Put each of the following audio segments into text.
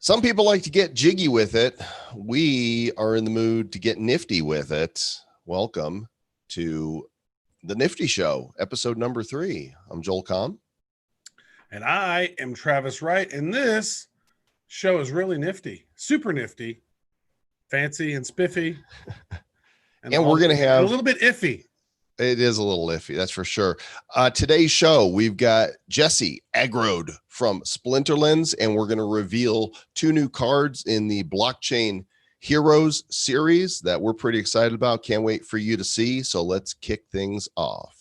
Some people like to get jiggy with it. We are in the mood to get nifty with it. Welcome to the Nifty Show, episode number 3. I'm Joel Comm. And I am Travis Wright. And this show is really nifty, super nifty, fancy and spiffy. And we're going to have a little bit iffy. It is a little iffy, that's for sure. Today's show, we've got Jesse aggroed from Splinterlands, and we're going to reveal 2 new cards in the Blockchain Heroes series that we're pretty excited about. Can't wait for you to see. So let's kick things off.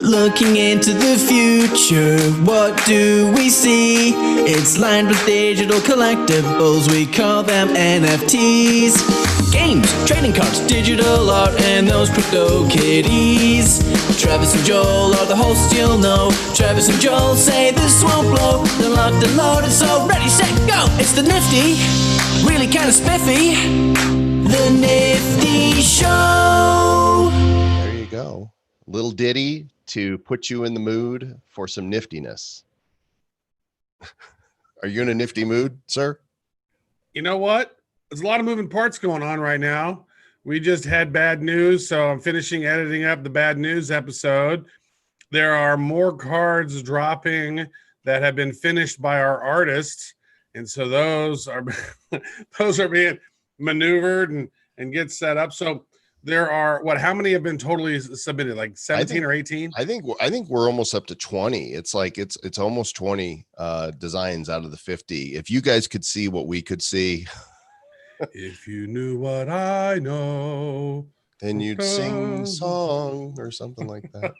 Looking into the future, what do we see? It's lined with digital collectibles, we call them NFTs. Games, trading cards, digital art, and those crypto kitties. Travis and Joel are the hosts, you'll know. Travis and Joel say this won't blow. They're locked and loaded, so ready, set, go! It's the Nifty, really kind of spiffy. The Nifty Show. There you go. Little ditty to put you in the mood for some niftiness. Are you in a nifty mood, sir? You know what? There's a lot of moving parts going on right now. We just had bad news, so I'm finishing editing up the bad news episode. There are more cards dropping that have been finished by our artists, and so those are being maneuvered and get set up. So there are how many have been totally submitted? Like 17 or 18? I think we're almost up to 20. It's like it's almost 20 designs out of the 50. If you guys could see what we could see. If you knew what I know, then you'd sing a song or something like that.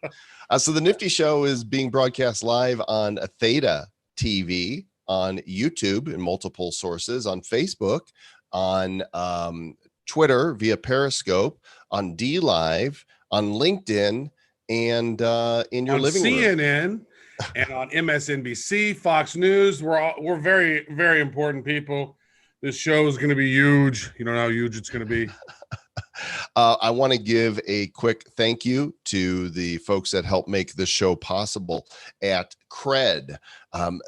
So the Nifty Show is being broadcast live on Theta TV, on YouTube in multiple sources, on Facebook, on Twitter via Periscope, on D Live, on LinkedIn, and in your living room. CNN and on MSNBC, Fox News. We're very, very important people. This show is going to be huge. You know how huge it's going to be. I want to give a quick thank you to the folks that help make this show possible at Cred.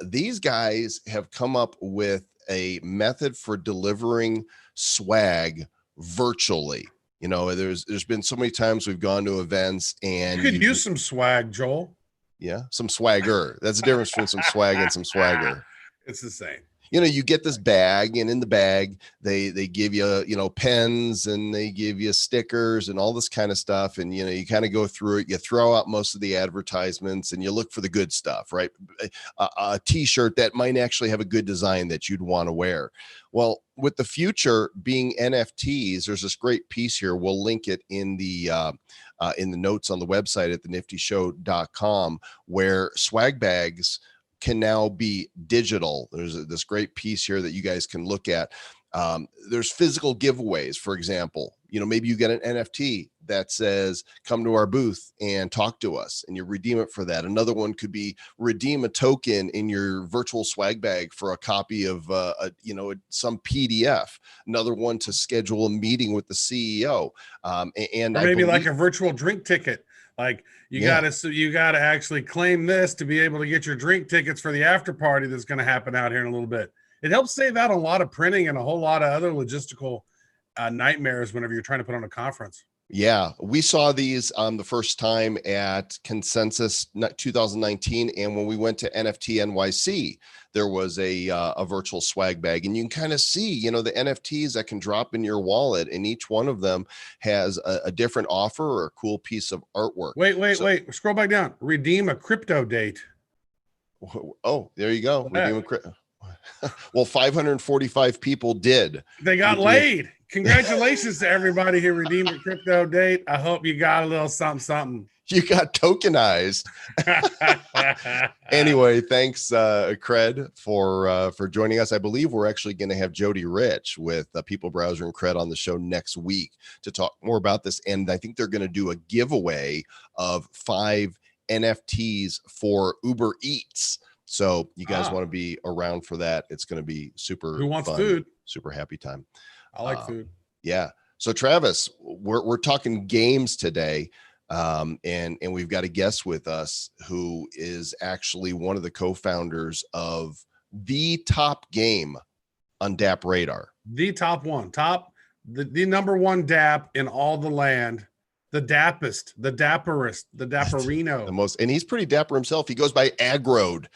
These guys have come up with a method for delivering swag virtually. You know, there's been so many times we've gone to events and you could use some swag, Joel. Yeah, some swagger. That's the difference between some swag and some swagger. It's the same. You know, you get this bag, and in the bag, they give you, pens, and they give you stickers and all this kind of stuff. And, you kind of go through it. You throw out most of the advertisements and you look for the good stuff, right? A t-shirt that might actually have a good design that you'd want to wear. Well, with the future being NFTs, there's this great piece here. We'll link it in the notes on the website at theNiftyShow.com, where swag bags can now be digital. There's this great piece here that you guys can look at. There's physical giveaways. For example, maybe you get an NFT that says, come to our booth and talk to us, and you redeem it for that. Another one could be redeem a token in your virtual swag bag for a copy of, some PDF. Another one to schedule a meeting with the CEO. And or maybe like a virtual drink ticket. Like you gotta actually claim this to be able to get your drink tickets for the after party that's going to happen out here in a little bit. It helps save out a lot of printing and a whole lot of other logistical nightmares whenever you're trying to put on a conference. Yeah, we saw these the first time at Consensus 2019, and when we went to NFT NYC, there was a virtual swag bag, and you can kind of see, the NFTs that can drop in your wallet, and each one of them has a different offer or a cool piece of artwork. Wait, scroll back down. Redeem a crypto date. Oh, there you go. Redeem a crypto. Well, 545 people did. They got laid. Congratulations to everybody who redeemed a crypto date. I hope you got a little something. You got tokenized. Anyway, thanks, Cred, for joining us. I believe we're actually going to have Jody Rich with People Browser and Cred on the show next week to talk more about this. And I think they're going to do a giveaway of 5 NFTs for Uber Eats. So you guys want to be around for that. It's going to be super Who wants fun, food? Super happy time. I like food. Yeah. So Travis, we're talking games today. And we've got a guest with us who is actually one of the co-founders of the top game on Dappradar. The top one, the number one Dap in all the land. The dappest, the dapperest, the dapperino. The most, and he's pretty dapper himself. He goes by Aggroed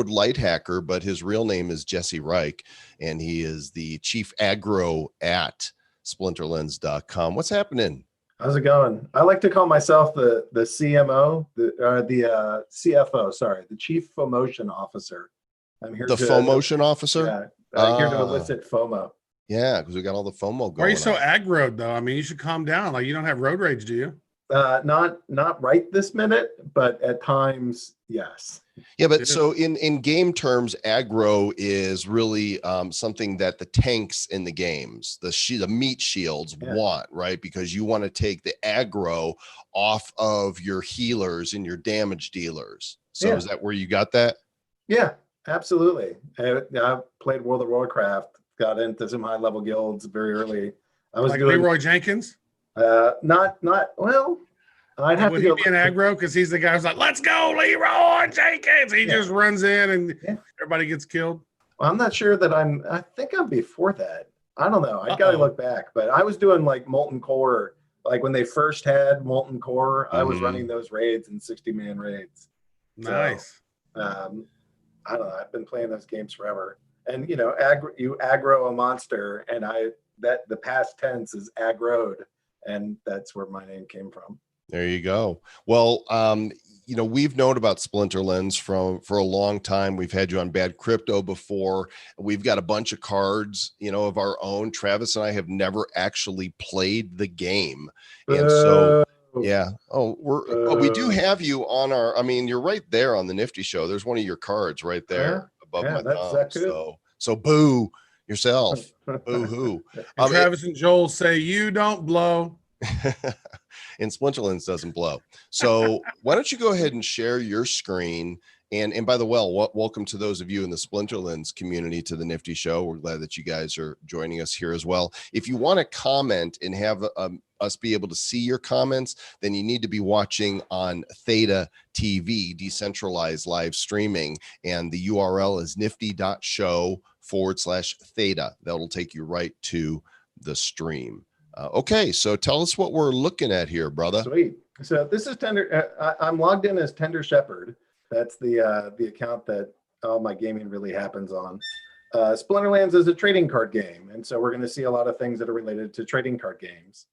Light Hacker, but his real name is Jesse Reich, and he is the chief aggro at splinterlands.com. What's happening? How's it going? I like to call myself the CMO, the CFO, sorry, the Chief Promotion Officer. I'm here The to FOMotion officer? Yeah, I'm here to elicit FOMO. Yeah, because we got all the FOMO going. Why are you so on. aggroed though? I mean, you should calm down. Like, you don't have road rage, do you? Not right this minute, but at times, yes. Yeah, but so in game terms, aggro is really something that the tanks in the games, the meat shields want, right? Because you want to take the aggro off of your healers and your damage dealers. So is that where you got that? Yeah, absolutely. I played World of Warcraft, got into some high level guilds very early. I was like doing Leroy Jenkins. Not well. I'd have Would to go. he be an aggro because he's the guy who's like, "Let's go, Leroy Jenkins." He just runs in and everybody gets killed. Well, I'm not sure that I think I'm before that. I don't know. I gotta look back, but I was doing like Molten Core, like when they first had Molten Core. I was running those raids in 60-man raids. Nice. So, I don't know. I've been playing those games forever, and you aggro a monster, and the past tense is aggroed, and that's where my name came from. There you go. Well, we've known about Splinterlands for a long time. We've had you on Bad Crypto before. We've got a bunch of cards, of our own. Travis and I have never actually played the game. And so, yeah. But we do have you on you're right there on the Nifty Show. There's one of your cards right there above my thumb. So boo yourself. Boo hoo. Travis and Joel say you don't blow. And Splinterlands doesn't blow. So why don't you go ahead and share your screen? And by the way, welcome to those of you in the Splinterlands community to the Nifty Show. We're glad that you guys are joining us here as well. If you want to comment and have us be able to see your comments, then you need to be watching on Theta TV, decentralized live streaming. And the URL is nifty.show/Theta. That'll take you right to the stream. Okay, so tell us what we're looking at here, brother. Sweet. So this is Tender. I'm logged in as Tender Shepherd. That's the account that all my gaming really happens on. Splinterlands is a trading card game, and so we're going to see a lot of things that are related to trading card games.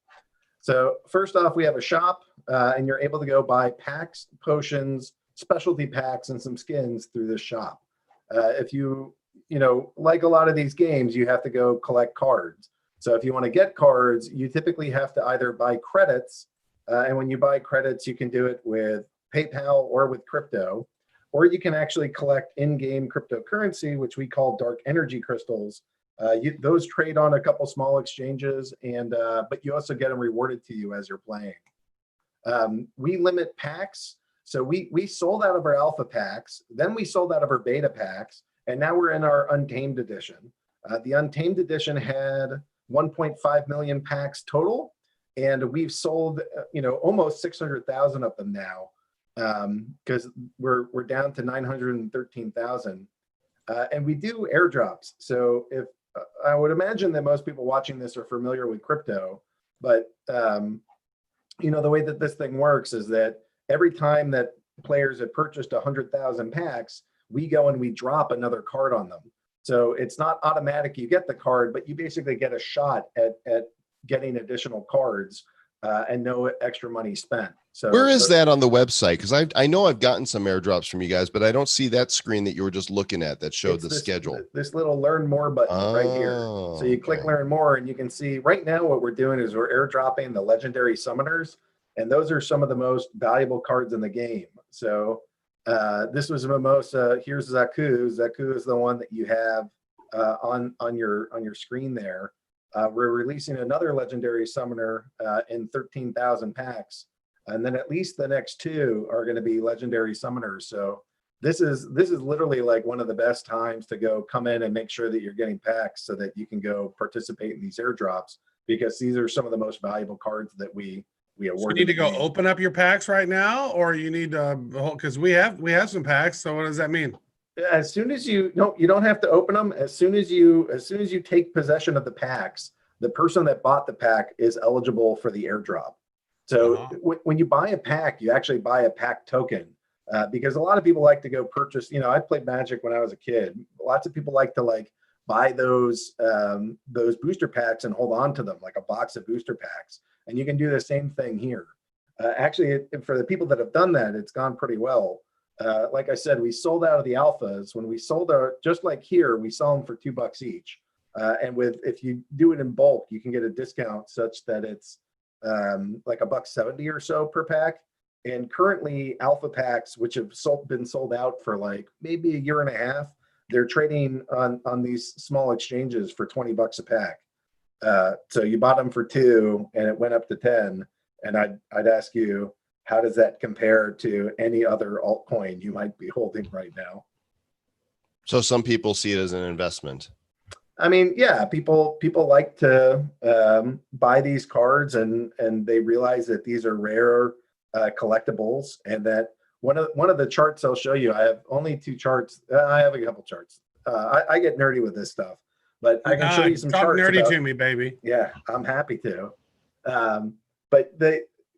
So first off, we have a shop, and you're able to go buy packs, potions, specialty packs, and some skins through this shop. If you like a lot of these games, you have to go collect cards. So if you want to get cards, you typically have to either buy credits, and when you buy credits, you can do it with PayPal or with crypto, or you can actually collect in-game cryptocurrency, which we call dark energy crystals. Those trade on a couple small exchanges, and but you also get them rewarded to you as you're playing. We limit packs. So we sold out of our alpha packs, then we sold out of our beta packs, and now we're in our Untamed edition. The Untamed edition had 1.5 million packs total, and we've sold almost 600,000 of them now, because we're down to 913,000, and we do airdrops. So if I would imagine that most people watching this are familiar with crypto, but the way that this thing works is that every time that players have purchased 100,000 packs, we go and we drop another card on them. So it's not automatic you get the card, but you basically get a shot at getting additional cards, and no extra money spent. So where is that on the website? Because I know I've gotten some airdrops from you guys, but I don't see that screen that you were just looking at that showed the schedule. This little learn more button right here. So you click learn more, and you can see right now what we're doing is we're airdropping the legendary summoners, and those are some of the most valuable cards in the game. So this was Mimosa. Here's Zaku. Zaku is the one that you have on your screen there. We're releasing another legendary summoner in 13,000 packs, and then at least the next two are going to be legendary summoners. So this is literally like one of the best times to go come in and make sure that you're getting packs so that you can go participate in these airdrops, because these are some of the most valuable cards that we award. So you need to go open up your packs right now, or you need to, because we have some packs. So what does that mean? As soon as you don't have to open them. As soon as you take possession of the packs, the person that bought the pack is eligible for the airdrop. So when you buy a pack, you actually buy a pack token, because a lot of people like to go purchase. I played Magic when I was a kid. Lots of people like to buy those booster packs and hold on to them, like a box of booster packs. And you can do the same thing here. Actually, for the people that have done that, it's gone pretty well. Like I said, we sold out of the alphas. When we sold our, just like here, we sell them for $2 each. And if you do it in bulk, you can get a discount such that it's like $1.70 or so per pack. And currently, alpha packs, which have been sold out for like maybe a year and a half, they're trading on these small exchanges for $20 a pack. So you bought them for 2, and it went up to 10. And I'd ask you, how does that compare to any other altcoin you might be holding right now? So some people see it as an investment. I mean, yeah, people like to buy these cards, and they realize that these are rare collectibles, and that one of the charts I'll show you. I have only 2 charts. I have a couple charts. I get nerdy with this stuff, but I can show you some charts. Talk nerdy to me, baby. Yeah, I'm happy to. But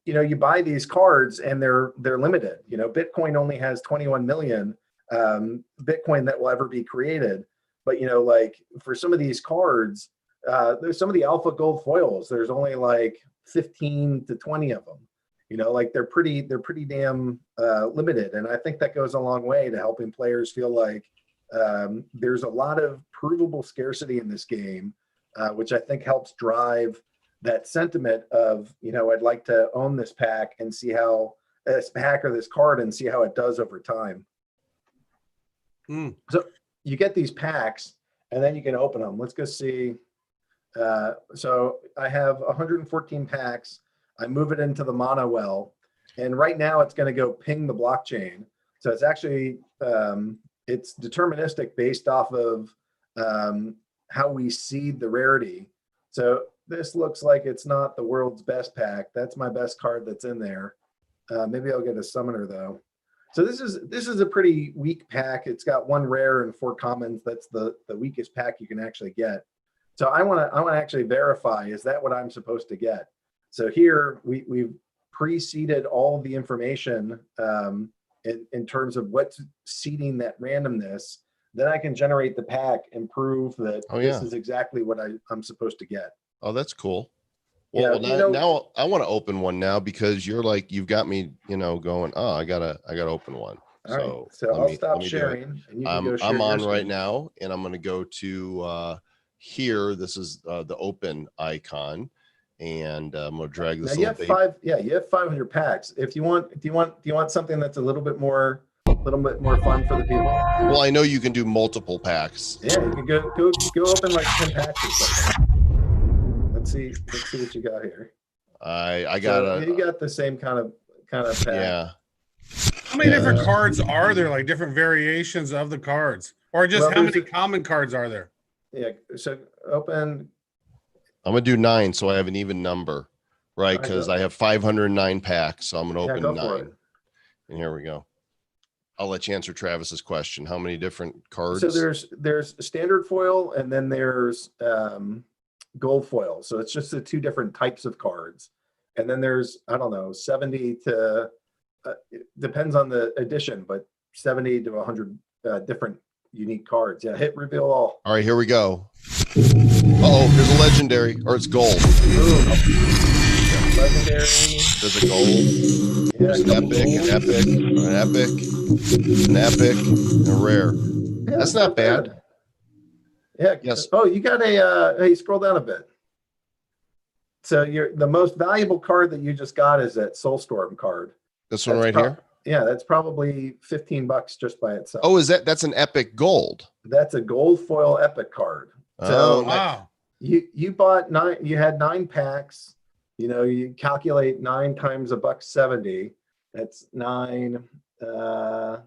you buy these cards and they're limited. Bitcoin only has 21 million Bitcoin that will ever be created. But like for some of these cards, there's some of the alpha gold foils. There's only like 15 to 20 of them. Like they're pretty damn limited. And I think that goes a long way to helping players feel like there's a lot of provable scarcity in this game, which I think helps drive that sentiment of, I'd like to own this pack and see how this pack or this card and see how it does over time. So you get these packs and then you can open them. Let's go see. So I have 114 packs. I move it into the mono well, and right now it's going to go ping the blockchain. So it's actually, it's deterministic based off of how we seed the rarity. So this looks like it's not the world's best pack. That's my best card that's in there. Maybe I'll get a summoner though. So this is a pretty weak pack. It's got 1 rare and 4 commons. That's the weakest pack you can actually get. So I want to actually verify, is that what I'm supposed to get? So here we've pre-seeded all of the information in terms of what's seeding that randomness. Then I can generate the pack and prove that this is exactly what I'm supposed to get. Oh, that's cool. Well, now I want to open one now, because you've got me, going, oh, I gotta open one. All right. So I'll stop sharing. And you can go share I'm on your right screen. now, and I'm going to go to here. This is the open icon, and I'm going to drag this. Now you have you have 500 packs. If you want, do you want something that's a little bit more fun for the people? Well, I know you can do multiple packs. Yeah, you can go open like 10 packs or something. Let's see what you got here. I got you got the same kind of pack. Yeah. How many different cards are there? Like different variations of the cards, or just how many common cards are there? Yeah. So open. I'm gonna do 9, so I have an even number, right? Because I have 509 packs, so I'm gonna open 9. And here we go. I'll let you answer Travis's question. How many different cards? So there's standard foil, and then there's gold foil. So it's just the 2 different types of cards. And then there's, I don't know, 70 to it depends on the edition, but 70 to 100 different unique cards. Yeah, hit reveal all. All right, here we go. Oh, there's a legendary, or it's gold. Ooh. Legendary. There's a gold. There's an epic, an epic, and a rare. Yeah, that's not bad. Yeah. Yes. Oh, you got a. Hey, scroll down a bit. So the most valuable card that you just got is that Soulstorm card. This one right here. Yeah, that's probably $15 just by itself. Oh, that's an epic gold? That's a gold foil epic card. So wow. You bought 9. You had 9 packs. You calculate 9 times $1.70. That's 9. I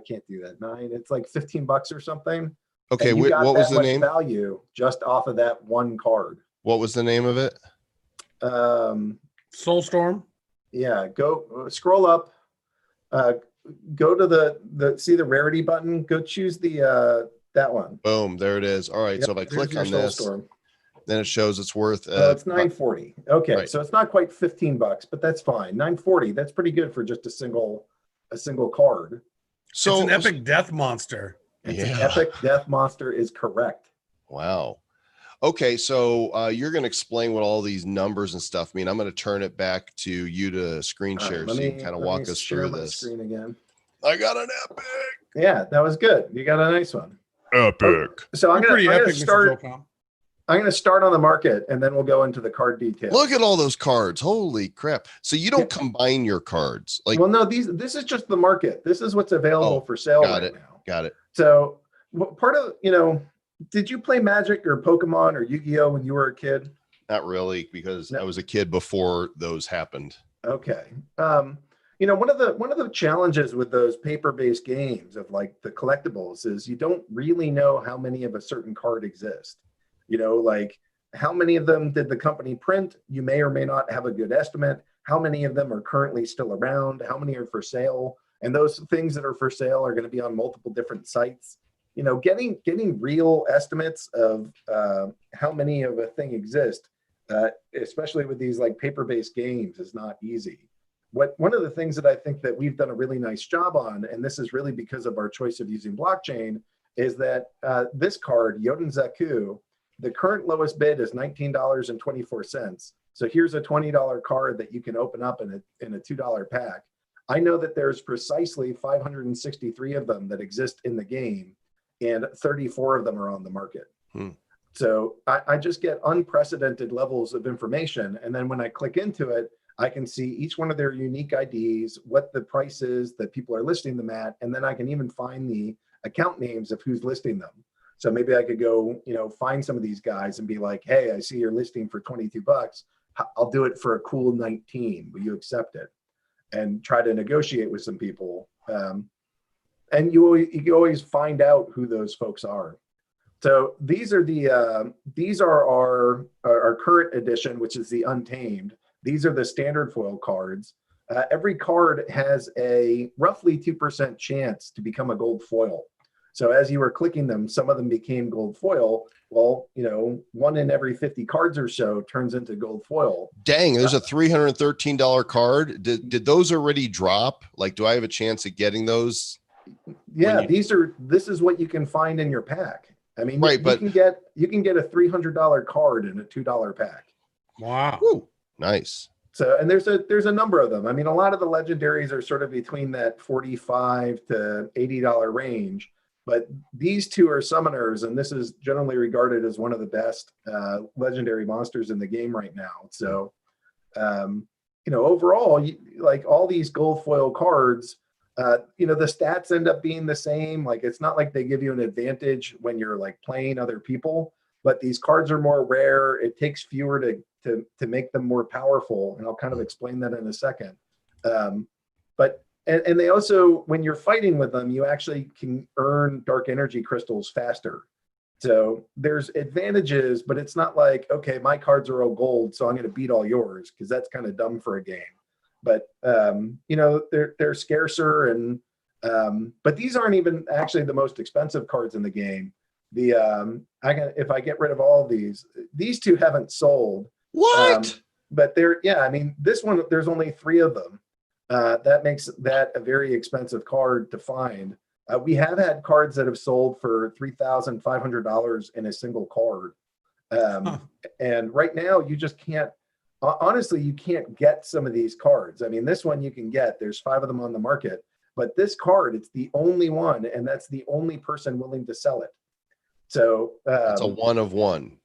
can't do that. 9. It's like $15 or something. Okay, what was the name? Value just off of that 1 card. What was the name of it? Soulstorm. Yeah, go scroll up. go to the see the rarity button. Go choose the that one. Boom, there it is. All right, Yep, so if I there's click your on Soul this, Storm. then it shows it's worth. It's $9.40. Okay, right. so it's not quite $15, but that's fine. $9.40. That's pretty good for just a single card. So it's an epic death monster. It's an epic death monster is correct. Wow. Okay, so you're going to explain what all these numbers and stuff mean. I'm going to turn it back to you to screen share, so you can kind of walk us through this. Screen again. I got an epic. Yeah, that was good. You got a nice one. Epic. So I'm going to start. Mr. I'm going to start on the market, and then we'll go into the card details. Look at all those cards. Holy crap. So you don't combine your cards. Like, well, no, this is just the market. This is what's available for sale right now. Got it. So part of, did you play Magic or Pokemon or Yu-Gi-Oh when you were a kid? Not really, because I was a kid before those happened. Okay. One of the challenges with those paper-based games of like the collectibles is you don't really know how many of a certain card exist. Like how many of them did the company print? You may or may not have a good estimate. How many of them are currently still around? How many are for sale? And those things that are for sale are going to be on multiple different sites. Getting real estimates of how many of a thing exist, especially with these like paper-based games, is not easy. One of the things that I think that we've done a really nice job on, and this is really because of our choice of using blockchain, is that this card, Yoden Zaku, the current lowest bid is $19.24. So here's a $20 card that you can open up in a $2 pack. I know that there's precisely 563 of them that exist in the game, and 34 of them are on the market. So I just get unprecedented levels of information. And then when I click into it, I can see each one of their unique IDs, what the price is that people are listing them at, and then I can even find the account names of who's listing them. So maybe I could go, find some of these guys and be like, hey, I see you're listing for $22. I'll do it for a cool 19. Will you accept it? And try to negotiate with some people. And you always find out who those folks are. So these are our current edition, which is the Untamed. These are the standard foil cards. Every card has a roughly 2% chance to become a gold foil. So as you were clicking them, some of them became gold foil. Well, 1 in every 50 cards or so turns into gold foil. Dang, there's a $313 card. Did those already drop? Like, do I have a chance at getting those? Yeah, this is what you can find in your pack. I mean, right, you can get a $300 card in a $2 pack. Wow. Woo, nice. So, and there's a number of them. I mean, a lot of the legendaries are sort of between that $45 to $80 range. But these two are summoners, and this is generally regarded as one of the best legendary monsters in the game right now. So, overall, like all these gold foil cards, the stats end up being the same. Like, it's not like they give you an advantage when you're like playing other people, but these cards are more rare. It takes fewer to make them more powerful, and I'll kind of explain that in a second. And they also, when you're fighting with them, you actually can earn dark energy crystals faster. So there's advantages, but it's not like, okay, my cards are all gold, so I'm going to beat all yours, because that's kind of dumb for a game. But they're scarcer, and but these aren't even actually the most expensive cards in the game. If I get rid of all of these two haven't sold. What? But this one, there's only 3 of them. That makes that a very expensive card to find. We have had cards that have sold for $3,500 in a single card. And right now you just can't, honestly, you can't get some of these cards. I mean, this one you can get, there's 5 of them on the market, but this card, it's the only one, and that's the only person willing to sell it. So it's a one of one.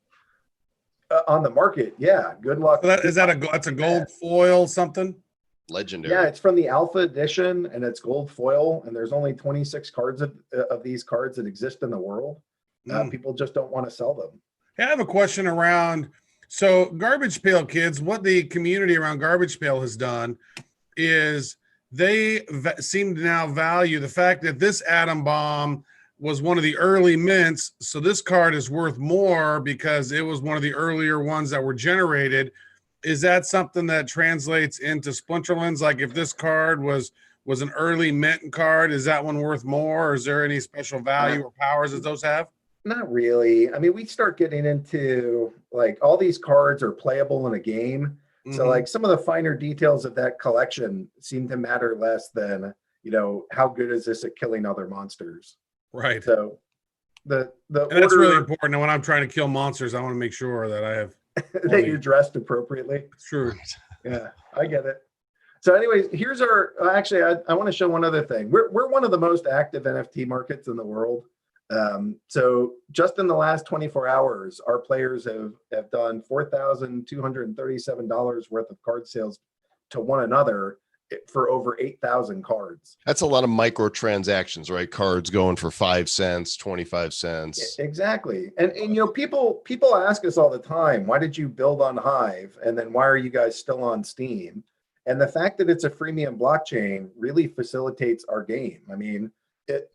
On the market. Yeah. Good luck. So that's a gold foil something? Legendary. Yeah, it's from the Alpha Edition, and it's gold foil, and there's only 26 cards of these cards that exist in the world. People just don't want to sell them. Hey, I have a question around, so Garbage Pail Kids, what the community around Garbage Pail has done is they seem to now value the fact that this Atom Bomb was one of the early mints, so this card is worth more because it was one of the earlier ones that were generated. Is that something that translates into Splinterlands? Like if this card was was an early mint card. Is that one worth more? Or is there any special value or powers that those have? Not really. I mean, we start getting into like all these cards are playable in a game. So like some of the finer details of that collection seem to matter less than, how good is this at killing other monsters? Right. So the and that's really important. And when I'm trying to kill monsters, I want to make sure that I have that you're dressed appropriately. True. Yeah, I get it. So anyways, here's our, actually, I want to show one other thing. We're one of the most active NFT markets in the world. So just in the last 24 hours, our players have done $4,237 worth of card sales to one another for over 8,000 cards. That's a lot of microtransactions, right? Cards going for 5 cents, 25 cents. Exactly. And people ask us all the time, why did you build on Hive? And then why are you guys still on Steam? And the fact that it's a freemium blockchain really facilitates our game. I mean,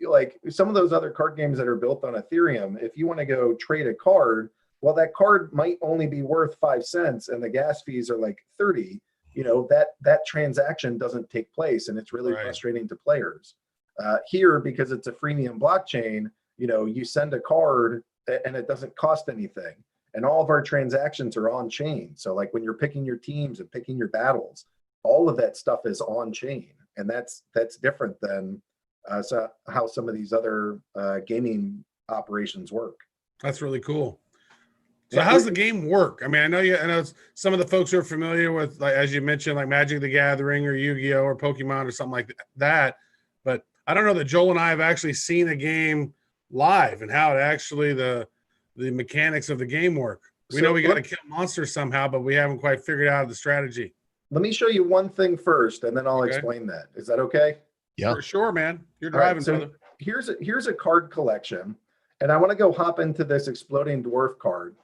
like some of those other card games that are built on Ethereum, if you want to go trade a card, well, that card might only be worth 5 cents and the gas fees are like 30. That transaction doesn't take place, and it's really frustrating to players. Here, because it's a freemium blockchain, you send a card and it doesn't cost anything. And all of our transactions are on chain. So like when you're picking your teams and picking your battles, all of that stuff is on chain. And that's different than how some of these other gaming operations work. That's really cool. So how's the game work? I mean, I know some of the folks who are familiar with, like, as you mentioned, like Magic the Gathering or Yu-Gi-Oh or Pokemon or something like that. But I don't know that Joel and I have actually seen a game live and how it actually the mechanics of the game work. We know we got to kill monsters somehow, but we haven't quite figured out the strategy. Let me show you one thing first, and then I'll explain that. Is that okay? Yeah. For sure, man. You're driving, so here's a card collection, and I want to go hop into this Exploding Dwarf card.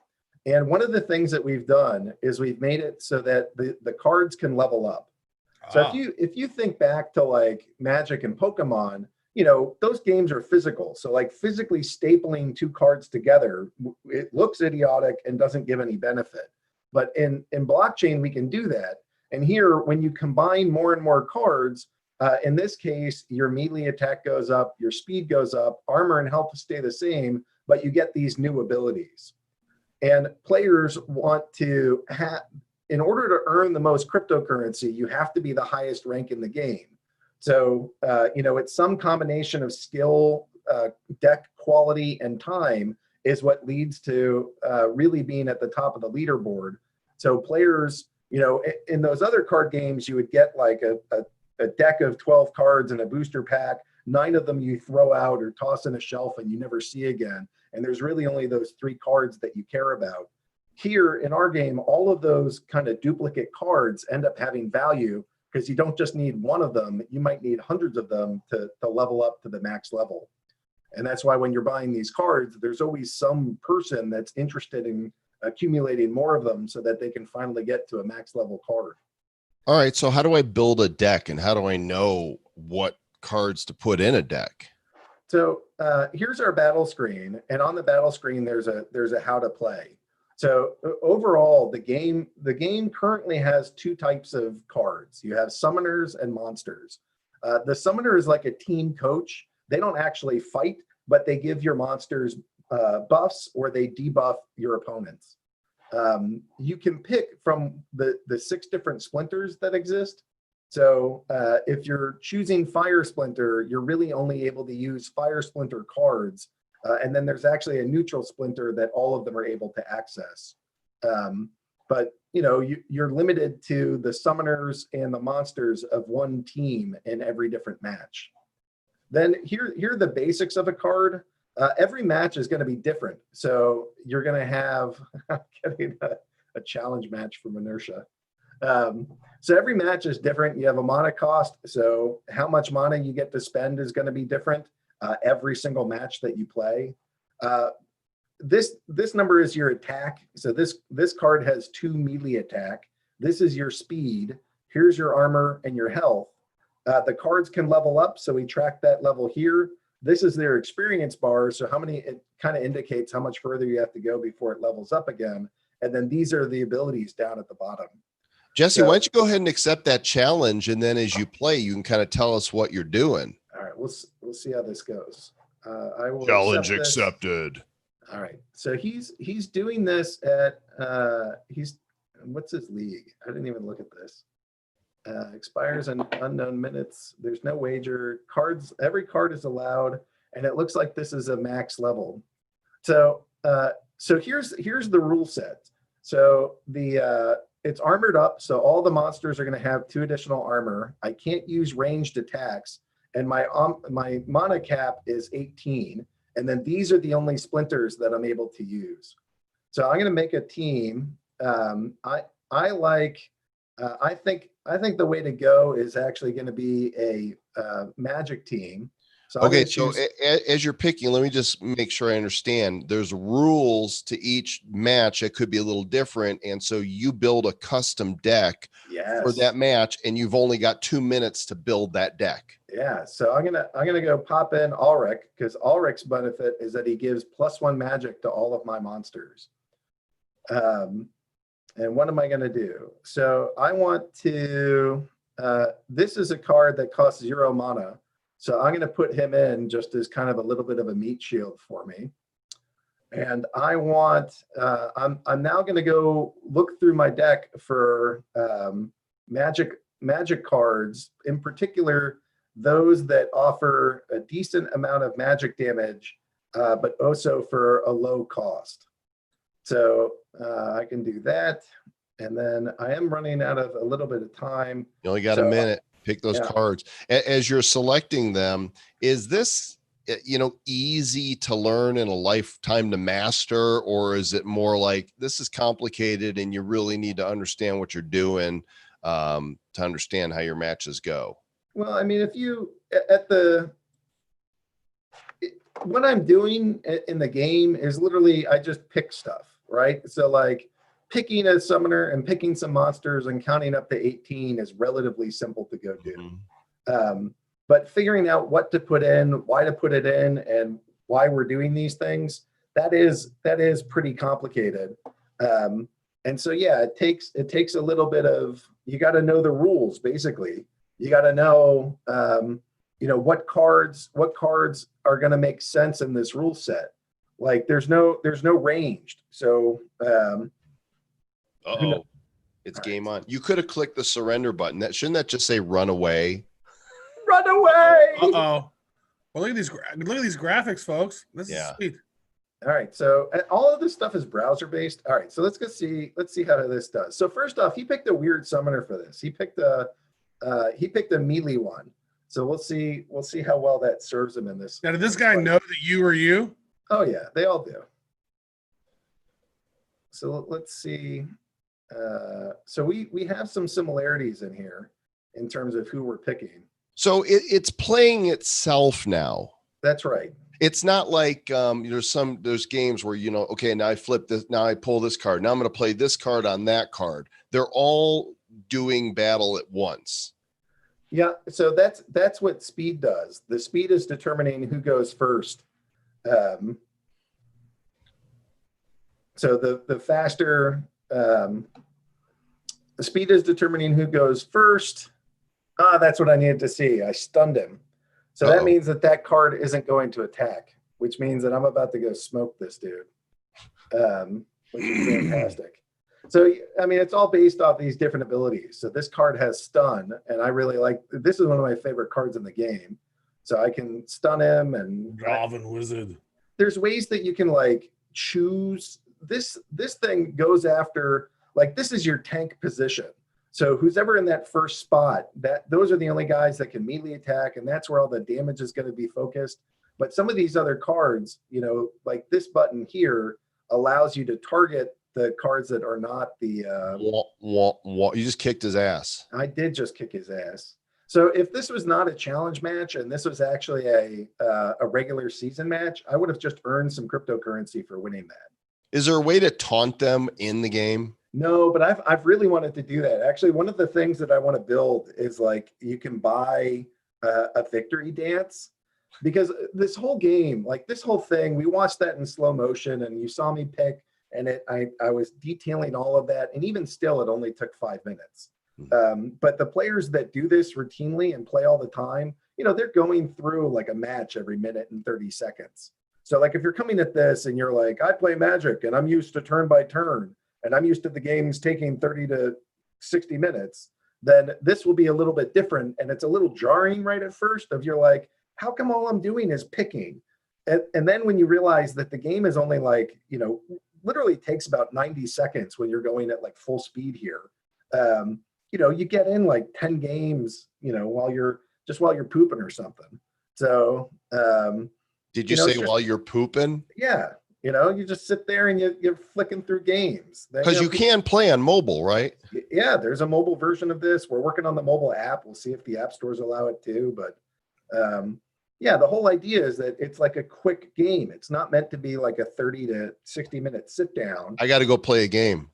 And one of the things that we've done is we've made it so that the cards can level up. So if you think back to like Magic and Pokemon, those games are physical. So like physically stapling two cards together, it looks idiotic and doesn't give any benefit. But in blockchain, we can do that. And here, when you combine more and more cards, in this case, your melee attack goes up, your speed goes up, armor and health stay the same, but you get these new abilities. And players want to have, in order to earn the most cryptocurrency, you have to be the highest rank in the game. So, it's some combination of skill, deck quality, and time is what leads to really being at the top of the leaderboard. So players, in those other card games, you would get like a deck of 12 cards and a booster pack. 9 of them you throw out or toss in a shelf and you never see again. And there's really only those 3 cards that you care about. Here in our game, all of those kind of duplicate cards end up having value because you don't just need one of them, you might need hundreds of them to level up to the max level. And that's why when you're buying these cards, there's always some person that's interested in accumulating more of them so that they can finally get to a max level card. All right, so how do I build a deck and how do I know what cards to put in a deck? So here's our battle screen, and on the battle screen there's a how to play. So overall, the game currently has 2 types of cards. You have summoners and monsters. The summoner is like a team coach. They don't actually fight, but they give your monsters buffs or they debuff your opponents. You can pick from the 6 different splinters that exist. So if you're choosing Fire Splinter, you're really only able to use Fire Splinter cards. And then there's actually a neutral splinter that all of them are able to access. But you're limited to the summoners and the monsters of one team in every different match. Then here are the basics of a card. Every match is going to be different. So you're going to have getting a challenge match from Inertia. So every match is different. You have a mana cost. So how much mana you get to spend is going to be different every single match that you play. This number is your attack. So this card has 2 melee attack. This is your speed. Here's your armor and your health. The cards can level up. So we track that level here. This is their experience bar. So it kind of indicates how much further you have to go before it levels up again. And then these are the abilities down at the bottom. Jesse, So- why don't you go ahead and accept that challenge, and then as you play, you can kind of tell us what you're doing. All right, we'll see how this goes. I will Challenge accept this. accepted. All right, so he's doing this at what's his league? I didn't even look at this. Expires in unknown minutes. There's no wager. Cards. Every card is allowed, and it looks like this is a max level. So here's the rule set. So it's armored up, so all the monsters are going to have 2 additional armor. I can't use ranged attacks, and my mana cap is 18. And then these are the only splinters that I'm able to use. So I'm going to make a team. I think the way to go is actually going to be a magic team. So Okay, so as you're picking, let me just make sure I understand. There's rules to each match that could be a little different, and so you build a custom deck for that match, and you've only got 2 minutes to build that deck. Yeah, so I'm gonna go pop in Ulrich, because Ulrich's benefit is that he gives +1 magic to all of my monsters. And what am I gonna do? So I want to. This is a card that costs 0 mana. So I'm going to put him in just as kind of a little bit of a meat shield for me. And I want, I'm now going to go look through my deck for magic cards, in particular, those that offer a decent amount of magic damage, but also for a low cost. So I can do that. And then I am running out of a little bit of time. You only got a minute. Pick those cards. As you're selecting them, is this, easy to learn and a lifetime to master, or is it more like this is complicated and you really need to understand what you're doing to understand how your matches go? Well, I mean, if you what I'm doing in the game is literally I just pick stuff, right? So like picking a summoner and picking some monsters and counting up to 18 is relatively simple to go do. But figuring out what to put in, why to put it in, and why we're doing these things, that is pretty complicated. And so, yeah, it takes a little bit of, you got to know the rules, basically. You got to know, what cards are going to make sense in this rule set. Like there's no ranged. So, it's game on. You could have clicked the surrender button. Shouldn't that just say run away? Run away. Well, look at these graphics, folks. This is sweet. All right, so all of this stuff is browser based. All right, so let's see how this does. So first off, he picked a weird summoner for this. He picked a melee one. So we'll see how well that serves him in this. Now, did this guy know that you were you? Oh yeah, they all do. So let's see. So we have some similarities in here in terms of who we're picking. So it's playing itself now. That's right. It's not like there's games where okay, now I flip this, now I pull this card, now I'm going to play this card on that card. They're all doing battle at once. Yeah, so that's what speed does. The speed is determining who goes first. So the faster the speed is determining who goes first. That's what I needed to see. I stunned him. So that means that card isn't going to attack, which means that I'm about to go smoke this dude, which is fantastic. So, I mean, it's all based off these different abilities. So this card has stun, and I really like, this is one of my favorite cards in the game. So I can stun him and Goblin Wizard. There's ways that you can like choose. This thing goes after, like, this is your tank position. So who's ever in that first spot, those are the only guys that can melee attack, and that's where all the damage is going to be focused. But some of these other cards, like this button here, allows you to target the cards that are not the. You just kicked his ass. I did just kick his ass. So if this was not a challenge match and this was actually a regular season match, I would have just earned some cryptocurrency for winning that. Is there a way to taunt them in the game? No, but I've really wanted to do that. Actually, one of the things that I want to build is like you can buy a victory dance, because this whole game, like this whole thing, we watched that in slow motion and you saw me pick and I was detailing all of that, and even still, it only took 5 minutes. But the players that do this routinely and play all the time, you know, they're going through like a match every minute and 30 seconds. So like if you're coming at this and you're like, I play Magic and I'm used to turn by turn and I'm used to the games taking 30 to 60 minutes, then this will be a little bit different. And it's a little jarring right at first of you're like, how come all I'm doing is picking? And then when you realize that the game is only like, you know, literally takes about 90 seconds when you're going at like full speed here. You know, you get in like 10 games, you know, while you're pooping or something. So, did you say while you're pooping? Yeah. You know, you just sit there and you're flicking through games. Because you can play on mobile, right? Yeah, there's a mobile version of this. We're working on the mobile app. We'll see if the app stores allow it too. But yeah, the whole idea is that it's like a quick game. It's not meant to be like a 30 to 60 minute sit down. I got to go play a game.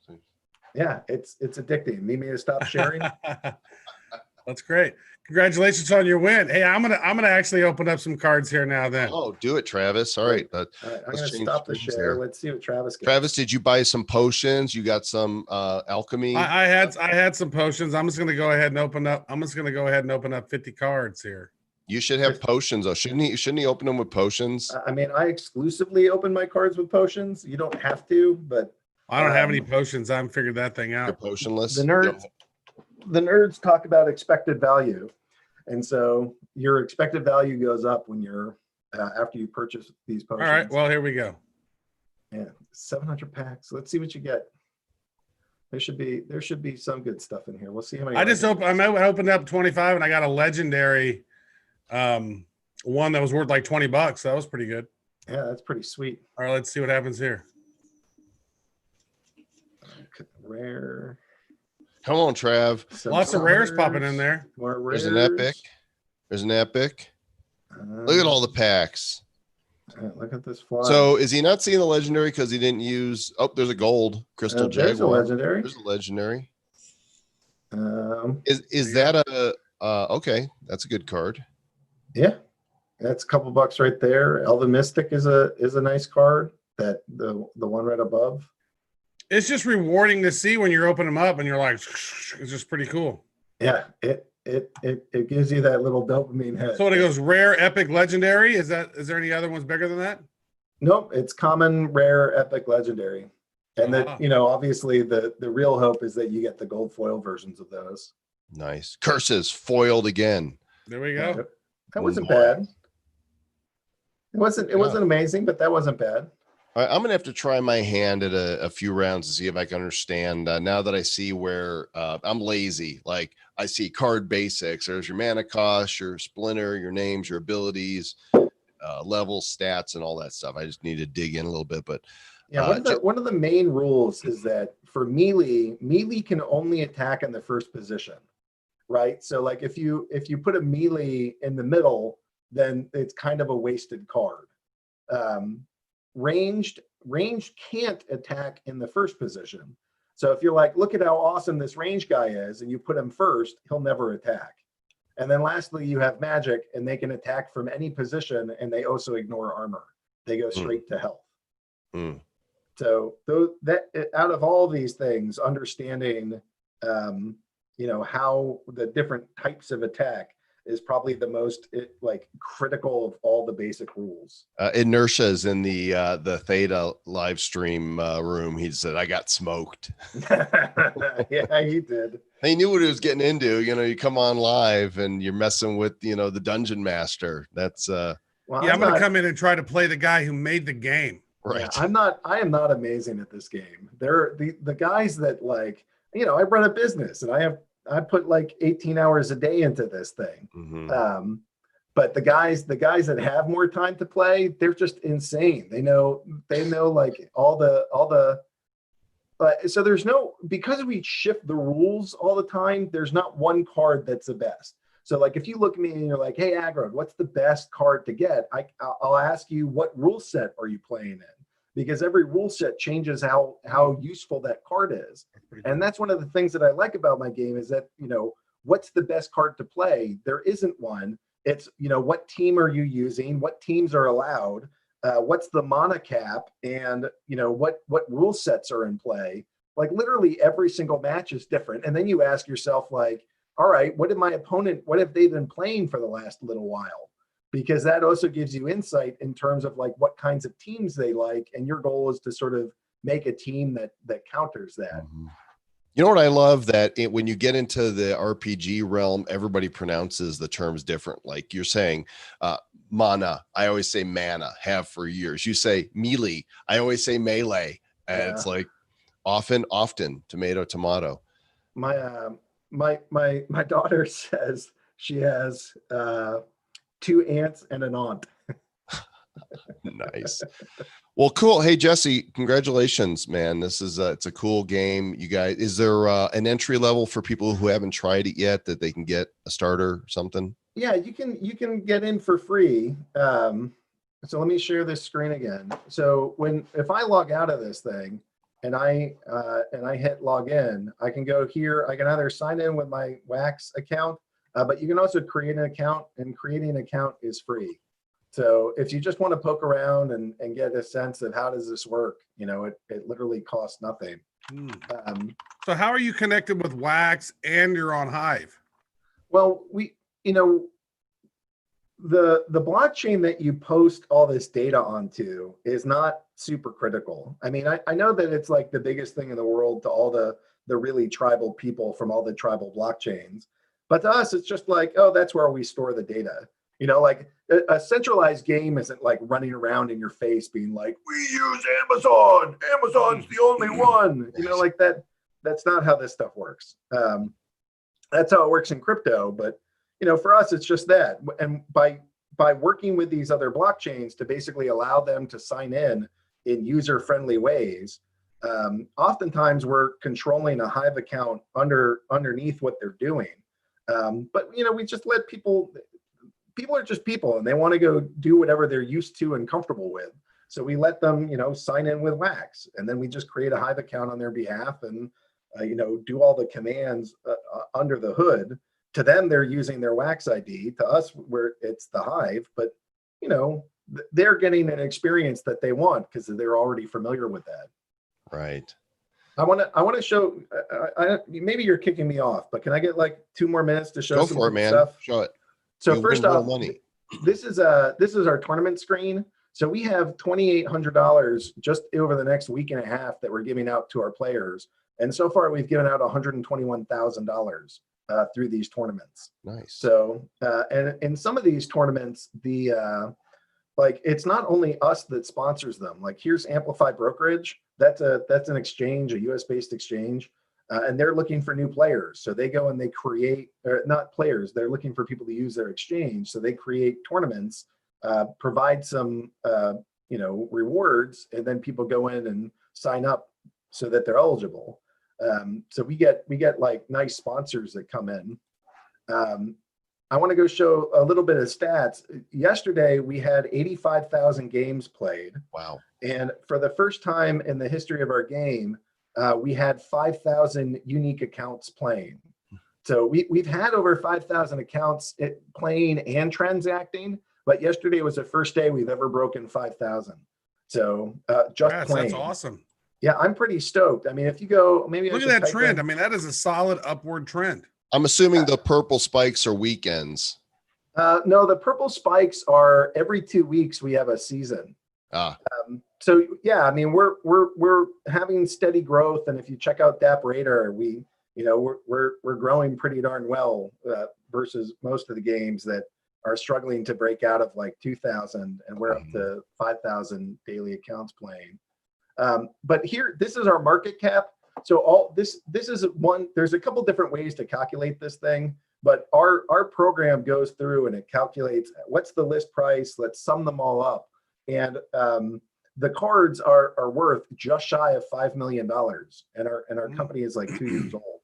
Yeah, it's addicting. Need me to stop sharing? That's great. Congratulations on your win. Hey, I'm gonna actually open up some cards here now. Then. Oh, do it, Travis. All right. I'm gonna stop the share. There. Let's see what Travis gets. Travis, did you buy some potions? You got some alchemy? I had some potions. I'm just gonna go ahead and open up. 50 cards here. You should have potions though. Shouldn't he open them with potions? I mean, I exclusively open my cards with potions. You don't have to, but I don't have any potions. I haven't figured that thing out. You're potionless. The nerds talk about expected value. And so your expected value goes up when you're after you purchase these potions. All right. Well, here we go. Yeah, 700 packs. Let's see what you get. There should be some good stuff in here. We'll see how many. I opened up 25 and I got a legendary one that was worth like $20. That was pretty good. Yeah, that's pretty sweet. All right, let's see what happens here. Rare. Come on, Trav. Lots of rares popping in there. More rares. There's an epic. Look at all the packs. Look at this fly. So is he not seeing the legendary because he didn't use? Oh, there's a gold crystal jaguar. There's a legendary. There's a legendary. Is that a okay? That's a good card. Yeah, that's a couple bucks right there. Elven Mystic is a nice card. That the one right above. It's just rewarding to see when you're opening them up and you're like, it's just pretty cool. Yeah, it gives you that little dopamine hit. So it goes rare, epic, legendary. Is there any other ones bigger than that? Nope, it's common, rare, epic, legendary. And that, you know, obviously the real hope is that you get the gold foil versions of those. Nice. Curses foiled again. There we go. That wasn't bad. It wasn't amazing, but that wasn't bad. I'm gonna have to try my hand at a few rounds to see if I can understand. Now that I see where I'm lazy, like I see card basics. There's your mana cost, your splinter, your names, your abilities, levels, stats, and all that stuff. I just need to dig in a little bit. But yeah, one of the main rules is that for melee can only attack in the first position, right? So like if you put a melee in the middle, then it's kind of a wasted card. Ranged can't attack in the first position. So if you're like, look at how awesome this range guy is, and you put him first, he'll never attack. And then lastly, you have magic, and they can attack from any position, and they also ignore armor. They go straight to health. So out of all these things, understanding, you know, how the different types of attack is probably the most critical of all the basic rules. Inertia is in the Theta live stream room. He said, "I got smoked." Yeah, he did. He knew what he was getting into. You know, you come on live and you're messing with, you know, the dungeon master. That's well, yeah, I'm gonna come in and try to play the guy who made the game. Right. Yeah, I am not amazing at this game. They're the guys that, like, you know, I run a business and I put like 18 hours a day into this thing. But the guys that have more time to play, they're just insane. They know like all the so there's no, because we shift the rules all the time, there's not one card that's the best. So like if you look at me and you're like, hey, Agro, what's the best card to get? I'll ask you, what rule set are you playing in? Because every rule set changes how useful that card is. And that's one of the things that I like about my game is that, you know, what's the best card to play? There isn't one. It's, you know, what team are you using? What teams are allowed? what's the mana cap, and what rule sets are in play. Like literally every single match is different. And then you ask yourself, like, all right, what have they been playing for the last little while? Because that also gives you insight in terms of like what kinds of teams they like. And your goal is to sort of make a team that counters that. Mm-hmm. You know what I love that when you get into the RPG realm, everybody pronounces the terms different. Like you're saying, mana. I always say mana, have for years. You say melee. I always say melee. And it's like often, tomato. My daughter says she has 2 aunts and an aunt. Nice. Well, cool. Hey, Jesse, congratulations, man. This is it's a cool game. You guys, is there an entry level for people who haven't tried it yet that they can get a starter or something? Yeah, you can get in for free. So let me share this screen again. So if I log out of this thing and I hit log in, I can go here. I can either sign in with my Wax account, but you can also create an account, and creating an account is free. So if you just want to poke around and get a sense of how does this work, it literally costs nothing. So how are you connected with Wax and you're on Hive? Well, the blockchain that you post all this data onto is not super critical. I mean, I know that it's like the biggest thing in the world to all the really tribal people from all the tribal blockchains. But to us, it's just like, oh, that's where we store the data. Like a centralized game isn't like running around in your face being like, we use Amazon. Amazon's the only one. Like that's not how this stuff works. That's how it works in crypto. But, for us, it's just that. And by working with these other blockchains to basically allow them to sign in user-friendly ways, oftentimes we're controlling a Hive account underneath what they're doing. But, we just let people are just people, and they want to go do whatever they're used to and comfortable with. So we let them, sign in with Wax, and then we just create a Hive account on their behalf and, do all the commands under the hood. To them, they're using their Wax ID. To us, where it's the Hive, but, they're getting an experience that they want because they're already familiar with that. Right. I want to show. Maybe you're kicking me off, but can I get like 2 more minutes to show Go some for it, man. stuff? Show it. So You'll first win real off, money. this is our tournament screen. So we have $2,800 just over the next week and a half that we're giving out to our players. And so far we've given out $121,000 through these tournaments. Nice. So and in some of these tournaments, it's not only us that sponsors them. Like here's Amplify Brokerage. That's an exchange, a US based exchange. And they're looking for new players. So they go and they create, or not players, they're looking for people to use their exchange. So they create tournaments, provide some, rewards, and then people go in and sign up so that they're eligible. So we get like nice sponsors that come in. I want to go show a little bit of stats. Yesterday, we had 85,000 games played. Wow. And for the first time in the history of our game, we had 5,000 unique accounts playing. So we've had over 5,000 accounts playing and transacting, but yesterday was the first day we've ever broken 5,000. So just playing. That's awesome. Yeah, I'm pretty stoked. I mean, if you go, maybe look at that trend. I mean, that is a solid upward trend. I'm assuming the purple spikes are weekends. No, the purple spikes are every 2 weeks we have a season. So yeah, I mean we're having steady growth, and if you check out Dappradar, we're growing pretty darn well versus most of the games that are struggling to break out of like 2,000, and we're up to 5,000 daily accounts playing. But here, this is our market cap. So all this is one. There's a couple different ways to calculate this thing, but our program goes through and it calculates what's the list price. Let's sum them all up. And the cards are worth just shy of $5 million, and our company is like 2 years old.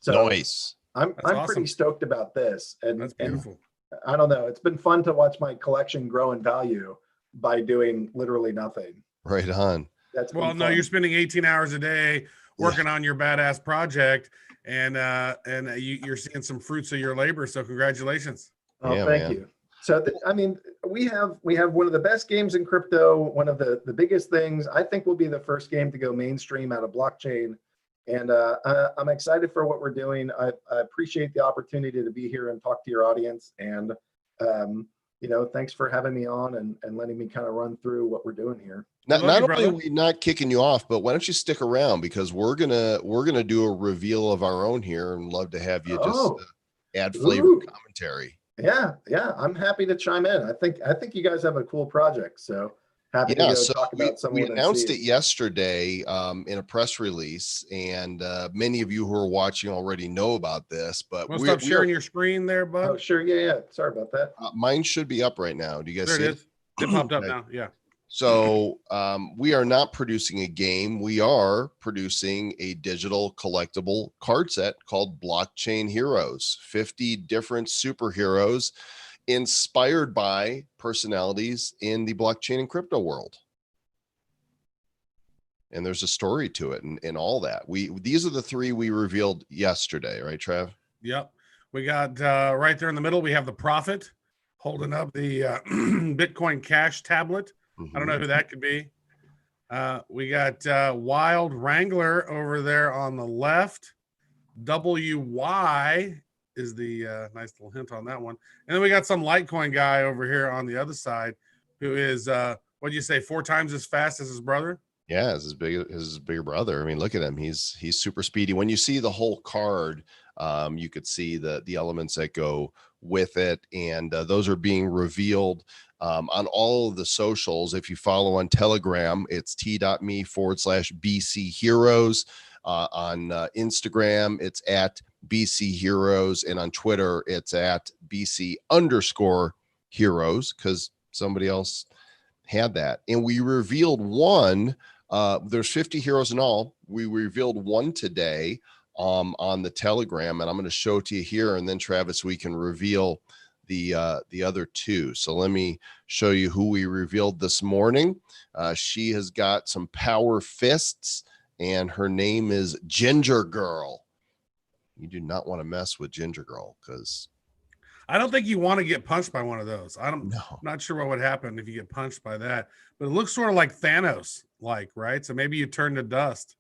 So nice. I'm awesome. pretty stoked about this, and That's beautiful. And I don't know. It's been fun to watch my collection grow in value by doing literally nothing. Right on. Well, no, you're spending 18 hours a day working on your badass project, and you're seeing some fruits of your labor. So congratulations. Oh, yeah, thank man. you. So I mean, we have one of the best games in crypto. One of the biggest things. I think will be the first game to go mainstream out of blockchain. And I'm excited for what we're doing. I appreciate the opportunity to be here and talk to your audience. And thanks for having me on and letting me kind of run through what we're doing here. Not only are we not kicking you off, but why don't you stick around, because we're gonna do a reveal of our own here, and love to have you just add flavor commentary. Yeah, I'm happy to chime in. I think you guys have a cool project, so happy to talk about some. We announced it yesterday in a press release, and many of you who are watching already know about this. But stop sharing your screen there, bud. Oh, sure, yeah. Sorry about that. Mine should be up right now. Do you guys see it? It popped up now. Yeah. So we are not producing a game. We are producing a digital collectible card set called Blockchain Heroes. 50 different superheroes inspired by personalities in the blockchain and crypto world. And there's a story to it and all that. These are the 3 we revealed yesterday, right, Trav? Yep. We got right there in the middle, we have the Prophet holding up the Bitcoin Cash tablet. I don't know who that could be. We got Wild Wrangler over there on the left. WY is the nice little hint on that one. And then we got some Litecoin guy over here on the other side who is, what do you say, 4 times as fast as his brother? Yeah, his bigger brother. I mean, look at him. He's super speedy. When you see the whole card, you could see the elements that go with it. And those are being revealed on all of the socials. If you follow on Telegram, it's t.me/BC Heroes. On Instagram, it's at BC Heroes. And on Twitter, it's at BC_Heroes, because somebody else had that. And we revealed one. There's 50 heroes in all. We revealed one today on the Telegram, and I'm going to show it to you here. And then, Travis, we can reveal the other 2. So let me show you who we revealed this morning. She has got some power fists, and her name is Ginger Girl. You do not want to mess with Ginger Girl, because I don't think you want to get punched by one of those. I'm No. not sure what would happen if you get punched by that, but it looks sort of like Thanos, right? So maybe you turn to dust.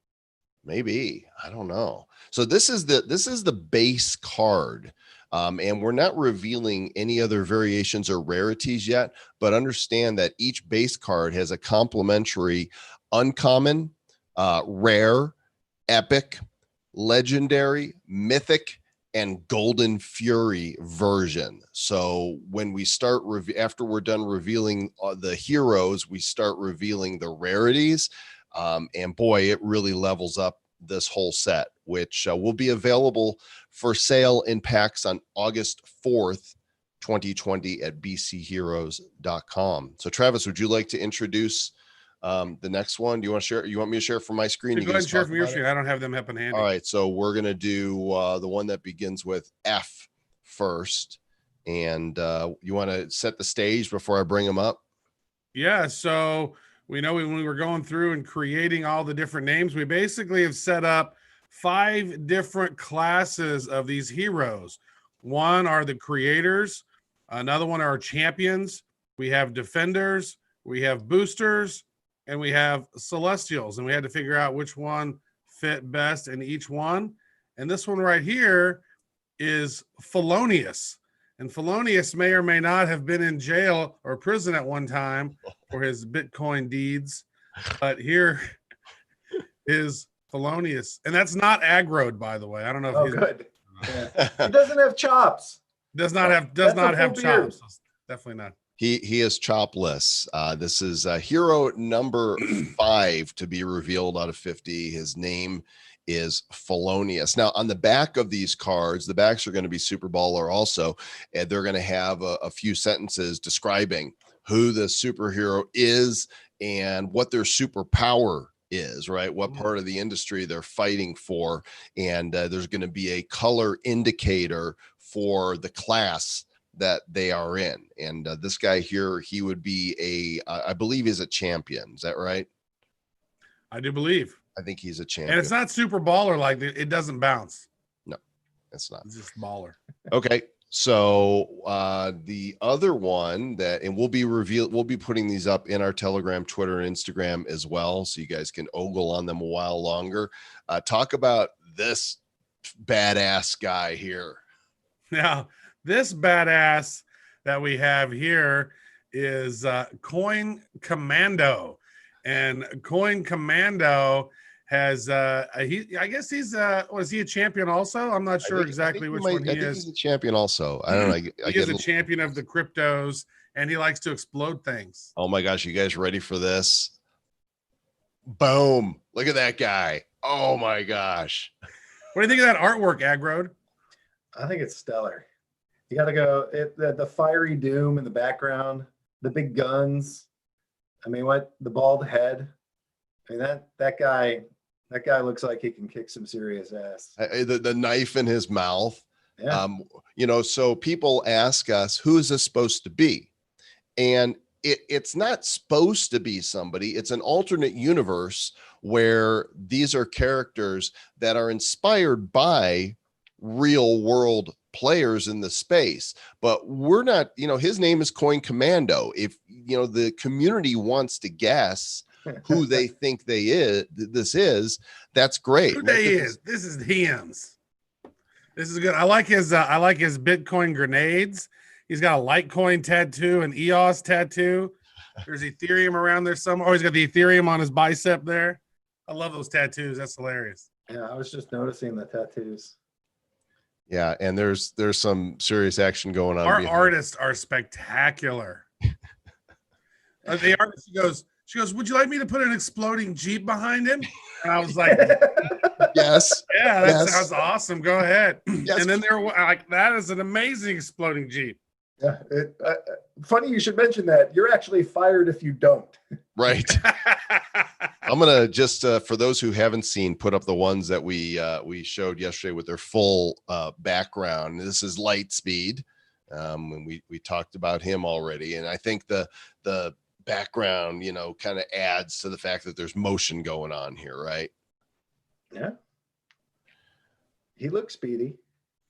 Maybe, I don't know. So this is the base card. And we're not revealing any other variations or rarities yet, but understand that each base card has a complementary uncommon, rare, epic, legendary, mythic, and golden fury version. So when we start after we're done revealing the heroes, we start revealing the rarities. And boy, it really levels up this whole set, which will be available for sale in packs on August 4th, 2020 at bcheroes.com. So Travis, would you like to introduce the next one? Do you want to share? You want me to share from my screen? Go ahead and share from your screen. I don't have them up in handy. All right. So we're going to do the one that begins with F first. And you want to set the stage before I bring them up? Yeah. So we know when we were going through and creating all the different names, we basically have set up 5 different classes of these heroes. One are the creators. Another one are champions. We have defenders. We have boosters. And we have celestials. And we had to figure out which one fit best in each one. And this one right here is Felonious. And Felonious may or may not have been in jail or prison at one time for his Bitcoin deeds. But here is Felonious. And that's not aggroed, by the way. I don't know if he's good. Yeah. He doesn't have chops. Does not have chops. Definitely not. He is chopless. This is hero number 5 to be revealed out of 50. His name is Felonious. Now, on the back of these cards, the backs are going to be super baller also, and they're going to have a few sentences describing who the superhero is and what their superpower is, right? What part of the industry they're fighting for. And there's going to be a color indicator for the class that they are in. And this guy here, he would be I believe he's a champion. Is that right? I do believe. I think he's a champion. And it's not super baller, like it doesn't bounce. No, it's not. It's just baller. Okay. So the other one and we'll be putting these up in our Telegram, Twitter, and Instagram as well, so you guys can ogle on them a while longer. Talk about this badass guy here. Now, this badass that we have here is Coin Commando, and Coin Commando has I guess he's was he a champion also? I'm not sure exactly which one he is. He's a champion also. I don't know. He is a champion of the cryptos, and he likes to explode things. Oh my gosh, you guys ready for this? Boom. Look at that guy. Oh my gosh. What do you think of that artwork, Agrode? I think it's stellar. You got to go the fiery doom in the background, the big guns. I mean, the bald head. I mean, that guy looks like he can kick some serious ass. The knife in his mouth. Yeah. So people ask us, who is this supposed to be? And it's not supposed to be somebody. It's an alternate universe where these are characters that are inspired by real world players in the space, but we're not, his name is Coin Commando. If the community wants to guess who they think this is, that's great. This is hymns. This is good. I like his Bitcoin grenades. He's got a Litecoin tattoo, an EOS tattoo. There's Ethereum around there somewhere. Oh, he's got the Ethereum on his bicep there. I love those tattoos. That's hilarious. Yeah, I was just noticing the tattoos. Yeah, and there's some serious action going on. Our artists are spectacular. The artist, she goes, would you like me to put an exploding Jeep behind him? And I was like, yes. Yeah, that sounds awesome. Go ahead. Yes. And then they're like, that is an amazing exploding Jeep. Yeah, funny you should mention that. You're actually fired if you don't. Right. I'm gonna just for those who haven't seen, put up the ones that we showed yesterday with their full background. This is Lightspeed, and we talked about him already, and I think the background kind of adds to the fact that there's motion going on here, right? Yeah. He looks speedy.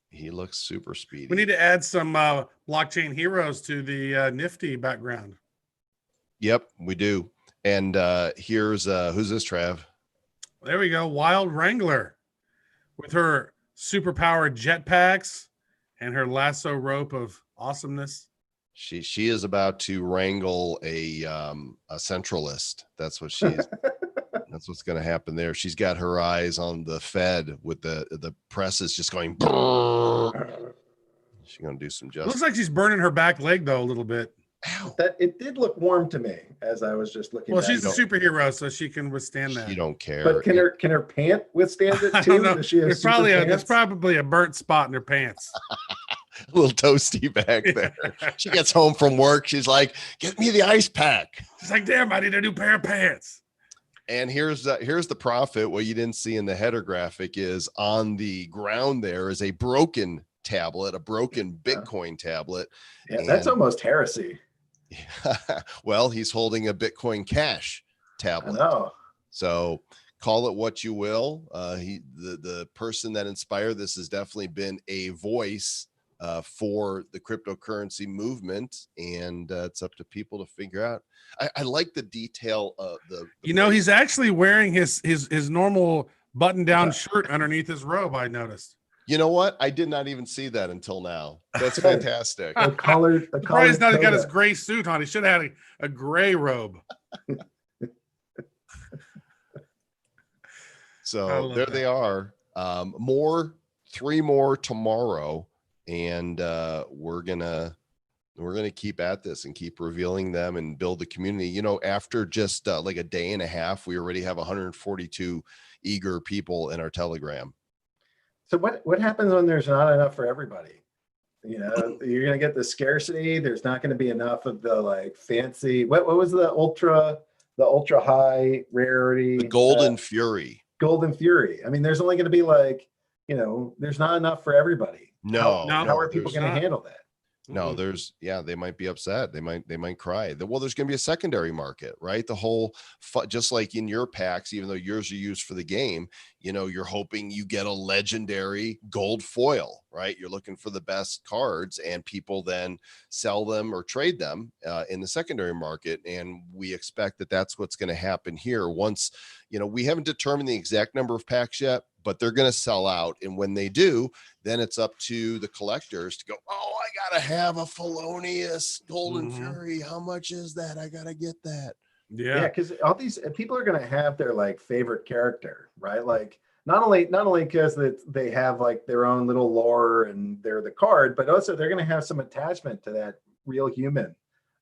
He looks super speedy. We need to add some blockchain heroes to the Nifty background. Yep, we do. And here's who's this, Trav? There we go. Wild Wrangler with her superpowered jetpacks and her lasso rope of awesomeness. She is about to wrangle a centralist. That's what she's that's what's going to happen there. She's got her eyes on the Fed with the press is just going. She's going to do some justice. Looks like she's burning her back leg though a little bit. That it did look warm to me as I was just looking. Well, she's a superhero, so she can withstand that. She don't care. But can her pant withstand it too? I don't know. Does she have There's probably a burnt spot in her pants. A little toasty back there. She gets home from work. She's like, "Get me the ice pack." She's like, "Damn, I need a new pair of pants." And here's the profit. What you didn't see in the header graphic is on the ground there is a broken tablet, a broken Bitcoin tablet. Yeah, that's almost heresy. Well, he's holding a Bitcoin Cash tablet. I know. So call it what you will. The person that inspired this has definitely been a voice for the cryptocurrency movement, and it's up to people to figure out. I like the detail of the he's actually wearing his normal button-down shirt underneath his robe. I noticed. You know what? I did not even see that until now. That's fantastic. The collar. He's not got his gray suit on. He should have had a gray robe. So there they are. 3 more tomorrow, and we're gonna keep at this and keep revealing them and build the community. After just like a day and a half, we already have 142 eager people in our Telegram. So what happens when there's not enough for everybody? You're going to get the scarcity. There's not going to be enough of the fancy. What was the ultra high rarity? The Golden Fury. Golden Fury. I mean, there's only going to be there's not enough for everybody. No. How are people going to handle that? No, they might be upset. They might cry. Well, there's going to be a secondary market, right? The whole, just like in your packs, even though yours are used for the game, you're hoping you get a legendary gold foil, right? You're looking for the best cards, and people then sell them or trade them in the secondary market. And we expect that that's what's going to happen here. Once, we haven't determined the exact number of packs yet, but they're going to sell out. And when they do, then it's up to the collectors to go, oh, I got to have a Felonious Golden Fury. How much is that? I got to get that. Yeah. Because all these people are going to have their like favorite character, right? Like not only because they have like their own little lore and they're the card, but also they're going to have some attachment to that real human.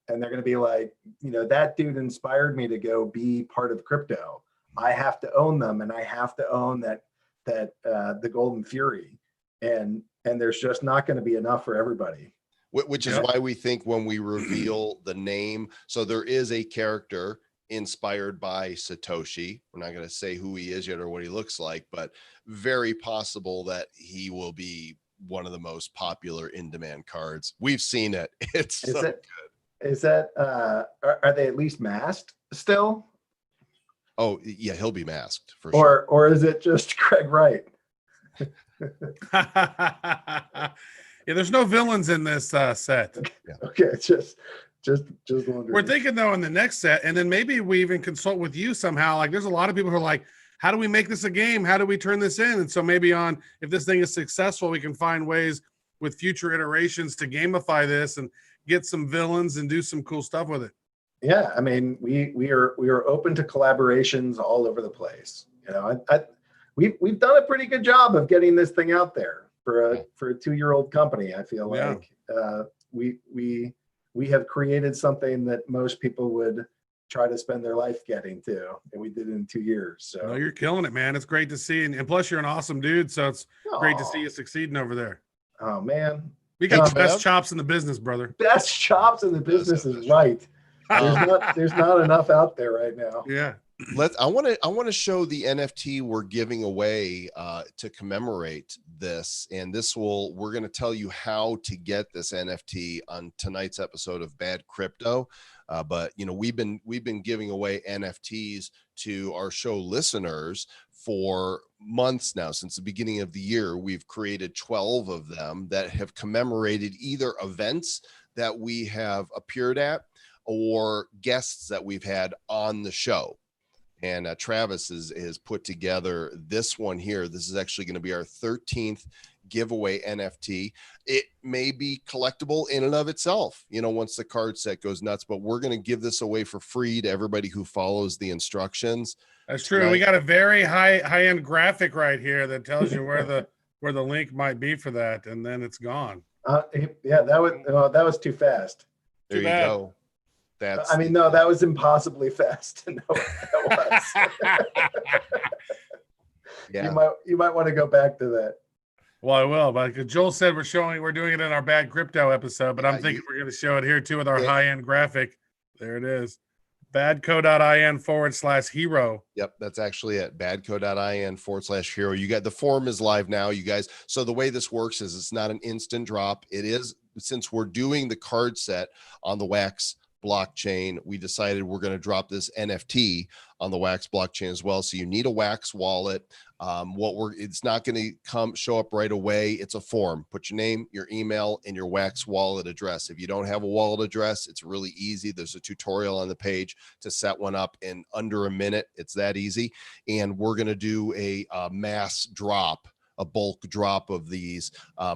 And they're going to be like, that dude inspired me to go be part of crypto. I have to own them, and I have to own that the Golden Fury. And there's just not going to be enough for everybody. Which is why we think when we reveal the name, so there is a character inspired by Satoshi. We're not going to say who he is yet or what he looks like, but very possible that he will be one of the most popular in-demand cards. We've seen it. It's so good. Is that are they at least masked still? Oh yeah, he'll be masked for sure. Or is it just Craig Wright? Yeah, there's no villains in this set. Okay, just wondering. We're thinking though in the next set, and then maybe we even consult with you somehow. Like there's a lot of people who are like, how do we make this a game? How do we turn this in? And so maybe if this thing is successful, we can find ways with future iterations to gamify this and get some villains and do some cool stuff with it. Yeah, I mean, we are open to collaborations all over the place. We've done a pretty good job of getting this thing out there for a 2-year-old company. I feel like we have created something that most people would try to spend their life getting to, and we did it in 2 years. So no, you're killing it, man. It's great to see, and plus you're an awesome dude, so it's great to see you succeeding over there. Oh man, we got the best chops in the business, brother. Best chops in the business is right. There's not enough out there right now. Yeah. I want to show the NFT we're giving away to commemorate this, and we're going to tell you how to get this NFT on tonight's episode of Bad Crypto. But we've been giving away NFTs to our show listeners for months now. Since the beginning of the year, we've created 12 of them that have commemorated either events that we have appeared at or guests that we've had on the show. And Travis has put together this one here. This is actually going to be our 13th giveaway NFT. It may be collectible in and of itself, once the card set goes nuts, but we're going to give this away for free to everybody who follows the instructions. That's true. Right? We got a very high-end graphic right here that tells you where the link might be for that, and then it's gone. Yeah, that was too fast. There you go. That was impossibly fast to know what that was. Yeah. You might want to go back to that. Well, I will, but Joel said we're doing it in our Bad Crypto episode, but I'm thinking we're going to show it here too with our high-end graphic. There it is. badco.in/hero. Yep, that's actually it. badco.in/hero. You got the form is live now, you guys. So the way this works is it's not an instant drop. It is, since we're doing the card set on the Wax blockchain, we decided we're going to drop this NFT on the Wax blockchain as well. So you need a Wax wallet. It's not going to show up right away. It's a form. Put your name, your email, and your Wax wallet address. If you don't have a wallet address, it's really easy. There's a tutorial on the page to set one up in under a minute. It's that easy. And we're going to do a mass drop, a bulk drop of these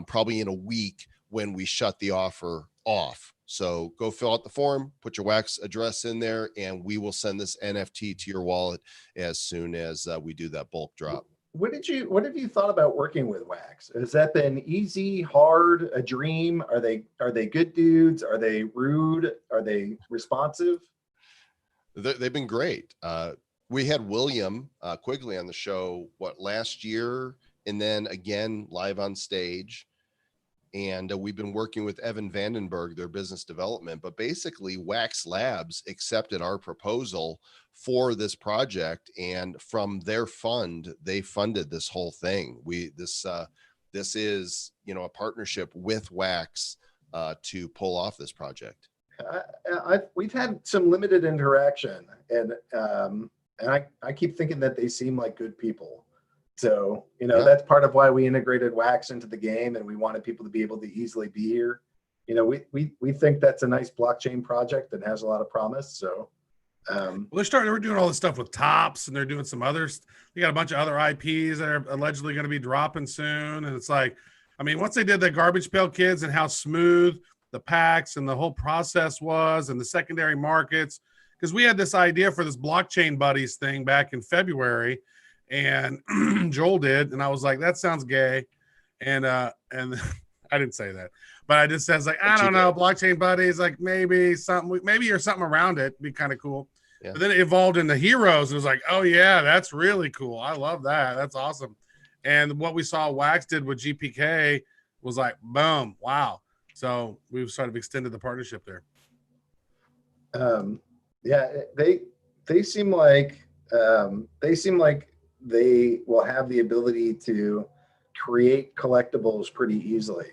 probably in a week when we shut the offer off. So go fill out the form, put your Wax address in there, and we will send this NFT to your wallet as soon as we do that bulk drop. What have you thought about working with Wax? Has that been easy, hard, a dream? Are they good dudes? Are they rude? Are they responsive? They've been great. We had William Quigley on the show, last year, and then again live on stage. And we've been working with Evan Vandenberg, their business development. But basically, Wax Labs accepted our proposal for this project, and from their fund, they funded this whole thing. This is a partnership with Wax to pull off this project? We've had some limited interaction, and I keep thinking that they seem like good people. So, that's part of why we integrated Wax into the game, and we wanted people to be able to easily be here. We think that's a nice blockchain project that has a lot of promise. So, we're doing all this stuff with Tops, and they're doing some others. They got a bunch of other IPs that are allegedly going to be dropping soon. And it's like, I mean, once they did the Garbage Pail Kids and how smooth the packs and the whole process was, and the secondary markets, because we had this idea for this blockchain buddies thing back in February, and Joel did, and I was like, that sounds gay, and I didn't say that, but I just says like, I don't know, blockchain buddies, like maybe or something around it be kind of cool. Yeah. But then it evolved into Heroes. It was like, oh yeah, that's really cool. I love that. That's awesome. And what we saw Wax did with GPK was like, boom, wow. So we've sort of extended the partnership there. Yeah, they seem like they will have the ability to create collectibles pretty easily.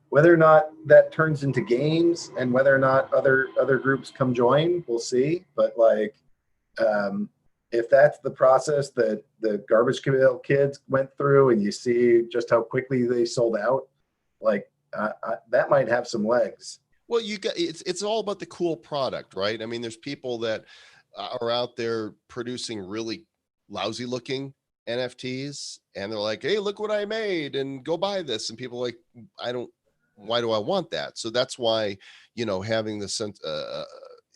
Whether or not that turns into games and whether or not other groups come join, we'll see. But if that's the process that the Garbage Pail Kids went through, and you see just how quickly they sold out, that might have some legs. Well, it's all about the cool product, right? I mean, there's people that are out there producing really lousy looking NFTs, and they're like, hey, look what I made, and go buy this. And people are like, why do I want that? So that's why, having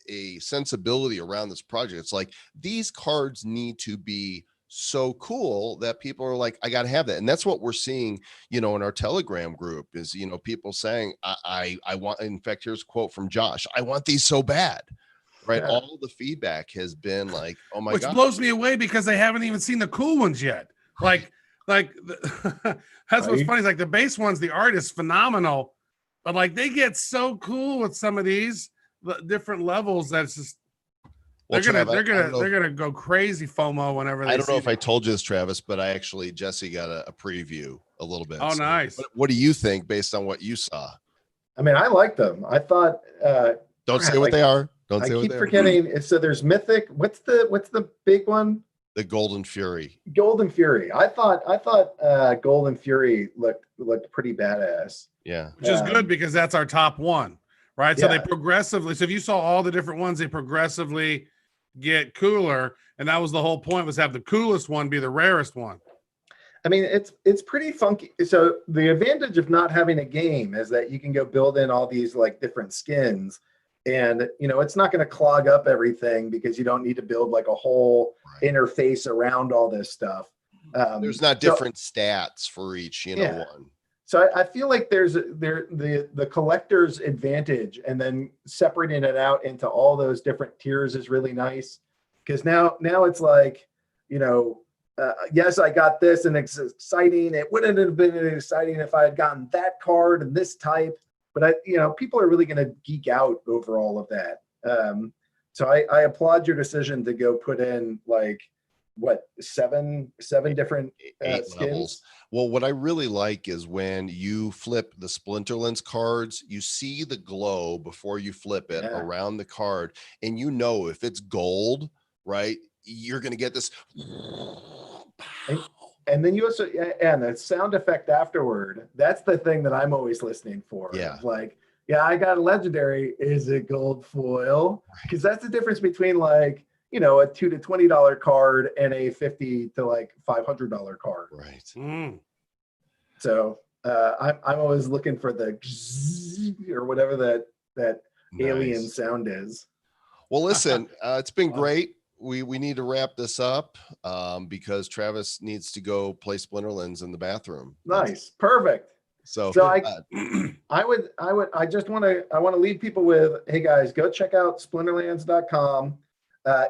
a sensibility around this project, it's like these cards need to be so cool that people are like, I got to have that. And that's what we're seeing, in our Telegram group is, people saying, I want, in fact, here's a quote from Josh, I want these so bad. Right. Yeah. All the feedback has been like, oh my God. Which blows me away because they haven't even seen the cool ones yet. That's what's funny is like the base ones, the art is phenomenal, but like they get so cool with some of these different levels that's just, they're gonna go crazy FOMO whenever they. I don't know if I told you this, Travis, but Jesse got a preview a little bit. Oh, so nice. What do you think based on what you saw? I mean, I like them. I thought. Don't say what they are. Don't say what they are. I keep forgetting. So there's Mythic. What's the big one? The Golden Fury. Golden Fury. I thought Golden Fury looked pretty badass. Yeah. Which is good because that's our top one, right? So they progressively. So if you saw all the different ones, they progressively get cooler, and that was the whole point, was have the coolest one be the rarest one. I mean, it's pretty funky. So the advantage of not having a game is that you can go build in all these like different skins, and it's not going to clog up everything because you don't need to build like a whole interface around all this stuff. There's not different stats for each one. So I feel like there's the collector's advantage, and then separating it out into all those different tiers is really nice, because now it's like, yes, I got this and it's exciting. It wouldn't have been exciting if I had gotten that card and this type, but people are really going to geek out over all of that. So I applaud your decision to go put in like seven different skins. Levels. Well, what I really like is when you flip the Splinterlands cards, you see the glow before you flip it around the card, and if it's gold, right, you're going to get this. And then you also, and the sound effect afterward, that's the thing that I'm always listening for. Yeah. Like, I got a legendary. Is it gold foil? Because that's the difference between like, a $2 to $20 card and a $50 to like $500 card. Right. Mm. So I'm always looking for the or whatever that alien sound is. Well, listen, it's been great. We need to wrap this up because Travis needs to go play Splinterlands in the bathroom. Nice. Perfect. So I want to leave people with, hey guys, go check out splinterlands.com.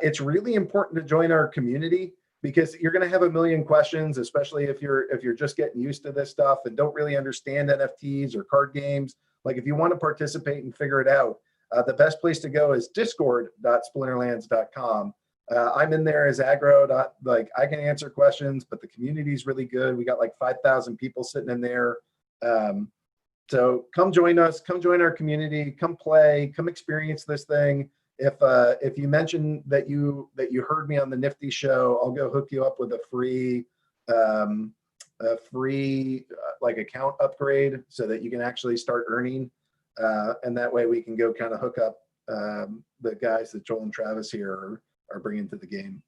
It's really important to join our community because you're going to have a million questions, especially if you're just getting used to this stuff and don't really understand NFTs or card games. Like if you want to participate and figure it out, the best place to go is discord.splinterlands.com. I'm in there as aggro. I can answer questions, but the community is really good. We got like 5,000 people sitting in there. So come join us, come join our community, come play, come experience this thing. If you mention that you heard me on the Nifty show, I'll go hook you up with a free like account upgrade so that you can actually start earning. And that way we can go kind of hook up the guys that Joel and Travis here are bringing to the game.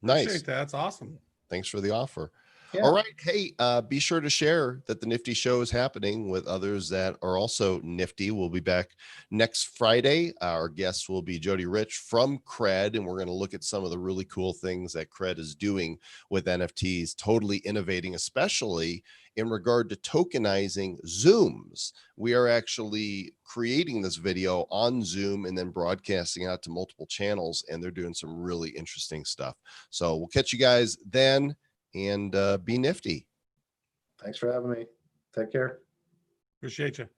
Nice. Appreciate that. That's awesome. Thanks for the offer. Yeah. All right. Hey, be sure to share that the Nifty show is happening with others that are also nifty. We'll be back next Friday. Our guests will be Jody Rich from Cred, and we're going to look at some of the really cool things that Cred is doing with NFTs, totally innovating, especially in regard to tokenizing Zooms. We are actually creating this video on Zoom and then broadcasting out to multiple channels, and they're doing some really interesting stuff. So we'll catch you guys then. And be nifty. Thanks for having me. Take care. Appreciate you.